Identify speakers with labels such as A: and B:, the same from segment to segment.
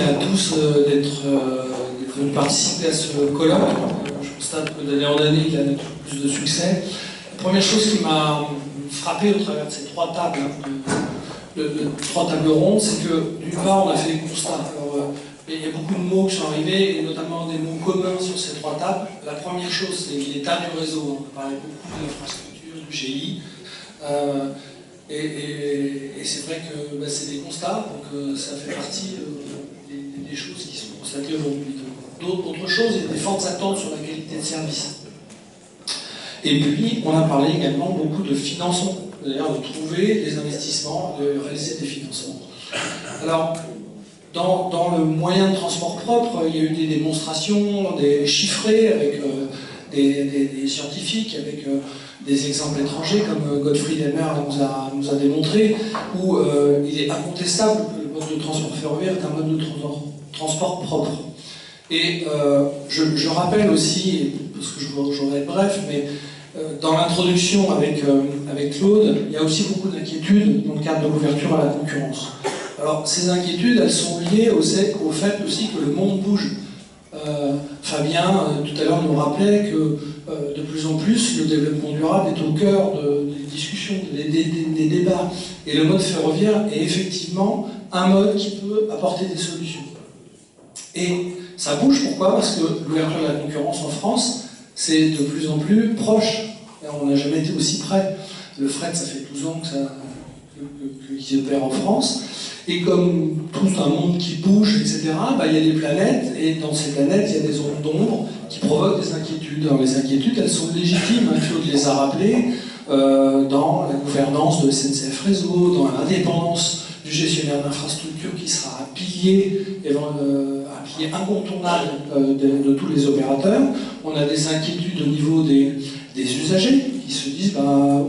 A: à tous d'être venus participer à ce colloque. Je constate que d'année en année, il y a plus de succès. La première chose qui m'a frappé au travers de ces trois tables, trois tables rondes, c'est que d'une part, on a fait des constats. Alors, il y a beaucoup de mots qui sont arrivés, et notamment des mots communs sur ces trois tables. La première chose, c'est l'état du réseau. On a parlé beaucoup de l'infrastructure, du GI. Et c'est vrai que c'est des constats, donc ça fait partie des choses qui sont constatées aujourd'hui. D'autres choses, il y a des fortes attentes sur la qualité de service. Et puis, on a parlé également beaucoup de financement, c'est-à-dire de trouver des investissements, de réaliser des financements. Alors, dans le moyen de transport propre, il y a eu des démonstrations, des chiffrés avec des scientifiques, avec des exemples étrangers, comme Gottfried Eimer nous a démontré, où il est incontestable que le mode de transport ferroviaire est un mode de transport propre. Et je rappelle aussi, parce que je voudrais être bref, mais dans l'introduction avec Claude, il y a aussi beaucoup d'inquiétudes dans le cadre de l'ouverture à la concurrence. Alors, ces inquiétudes, elles sont liées au fait aussi que le monde bouge. Fabien, tout à l'heure, nous rappelait que de plus en plus, le développement durable est au cœur des discussions, des débats. Et le mode ferroviaire est effectivement un mode qui peut apporter des solutions. Et ça bouge, pourquoi? Parce que l'ouverture de la concurrence en France, c'est de plus en plus proche. Et on n'a jamais été aussi près. Le fret, ça fait 12 ans qu'il opère en France. Et comme tout un monde qui bouge, etc., il y a des planètes, et dans ces planètes, il y a des zones d'ombre qui provoquent des inquiétudes. Alors les inquiétudes, elles sont légitimes, Claude les a rappelées, dans la gouvernance de SNCF Réseau, dans l'indépendance du gestionnaire d'infrastructure qui sera un pilier incontournable de tous les opérateurs. On a des inquiétudes au niveau des usagers qui se disent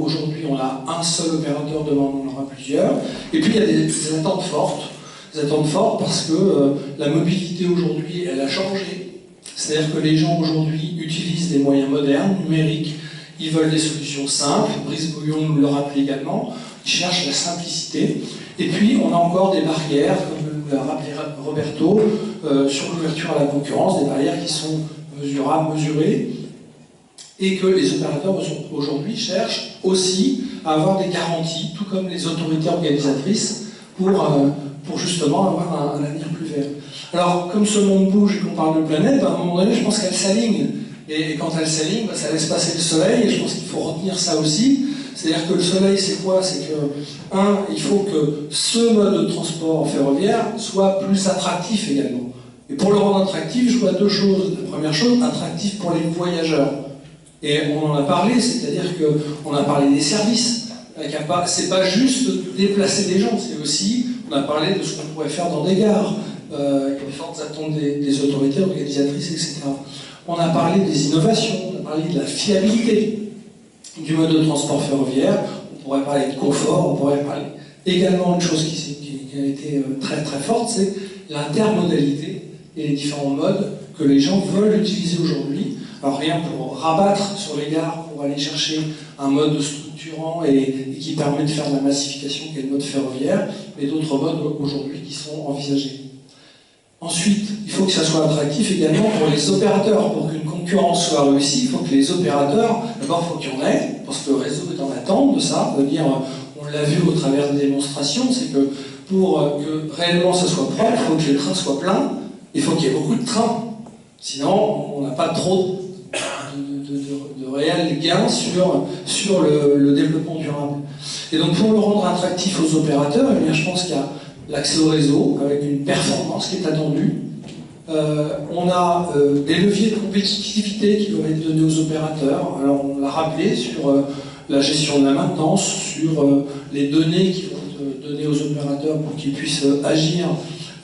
A: aujourd'hui on a un seul opérateur, demain on en aura plusieurs. Et puis il y a des attentes fortes. Des attentes fortes parce que la mobilité aujourd'hui elle a changé. C'est-à-dire que les gens aujourd'hui utilisent des moyens modernes, numériques, ils veulent des solutions simples. Brice Bouillon nous le rappelait également, ils cherchent la simplicité. Et puis on a encore des barrières, comme l'a rappelé Roberto, sur l'ouverture à la concurrence, des barrières qui sont mesurables, mesurées, et que les opérateurs aujourd'hui cherchent aussi à avoir des garanties, tout comme les autorités organisatrices, pour justement avoir un avenir plus vert. Alors, comme ce monde bouge et qu'on parle de planète, à un moment donné, je pense qu'elle s'aligne. Et quand elle s'aligne, ça laisse passer le soleil, et je pense qu'il faut retenir ça aussi. C'est-à-dire que le soleil, c'est quoi? C'est que, il faut que ce mode de transport ferroviaire soit plus attractif également. Et pour le rendre attractif, je vois deux choses. La première chose, attractif pour les voyageurs. Et on en a parlé, c'est-à-dire qu'on a parlé des services. C'est pas juste déplacer des gens, c'est aussi, on a parlé de ce qu'on pourrait faire dans des gares. Il y a des fortes attentes des autorités organisatrices, etc. On a parlé des innovations, on a parlé de la fiabilité du mode de transport ferroviaire, on pourrait parler de confort, on pourrait parler également d'une chose qui a été très très forte, c'est l'intermodalité et les différents modes que les gens veulent utiliser aujourd'hui. Alors rien pour rabattre sur les gares, pour aller chercher un mode structurant et qui permet de faire de la massification qui est le mode ferroviaire, mais d'autres modes aujourd'hui qui sont envisagés. Ensuite, il faut que ça soit attractif également pour les opérateurs. Pour qu'une concurrence soit réussie, il faut que les opérateurs, d'abord il faut qu'il y en ait, parce que le réseau est en attente de ça, de dire, on l'a vu au travers des démonstrations, c'est que pour que réellement ça soit propre, il faut que les trains soient pleins, il faut qu'il y ait beaucoup de trains. Sinon, on n'a pas trop de réels gains sur le développement durable. Et donc pour le rendre attractif aux opérateurs, eh bien, je pense qu'il y a l'accès au réseau avec une performance qui est attendue. On a des leviers de compétitivité qui doivent être donnés aux opérateurs. Alors on l'a rappelé sur la gestion de la maintenance, sur les données qui vont être données aux opérateurs pour qu'ils puissent agir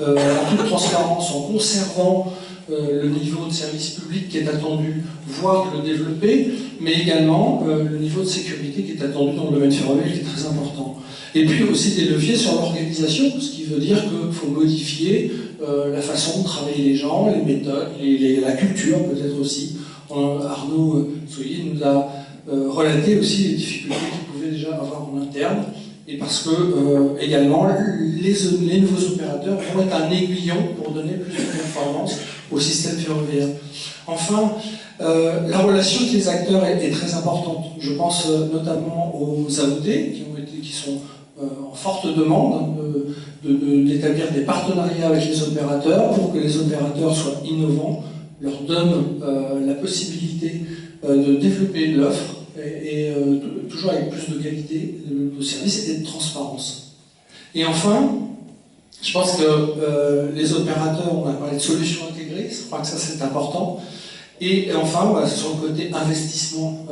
A: en toute transparence, en conservant le niveau de service public qui est attendu, voire de le développer, mais également le niveau de sécurité qui est attendu dans le domaine ferroviaire qui est très important. Et puis aussi des leviers sur l'organisation, ce qui veut dire qu'il faut modifier la façon de travailler les gens, les méthodes, la culture peut-être aussi. Arnaud Souillet nous a relaté aussi les difficultés qu'il pouvait déjà avoir en interne, et parce que également les nouveaux opérateurs vont être un aiguillon pour donner plus de performance au système ferroviaire. Enfin, la relation avec les acteurs est très importante. Je pense notamment aux AOT qui sont en forte demande d'établir des partenariats avec les opérateurs pour que les opérateurs soient innovants, leur donnent la possibilité de développer l'offre et toujours avec plus de qualité de service et de transparence. Et enfin, je pense que les opérateurs, on a parlé de solutions intégrées, je crois que ça c'est important. Et enfin, voilà, sur le côté investissement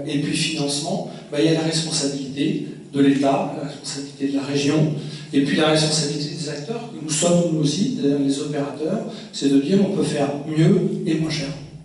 A: et puis financement, il y a la responsabilité de l'État, la responsabilité de la région, et puis la responsabilité des acteurs, que nous sommes nous aussi, les opérateurs, c'est de dire on peut faire mieux et moins cher.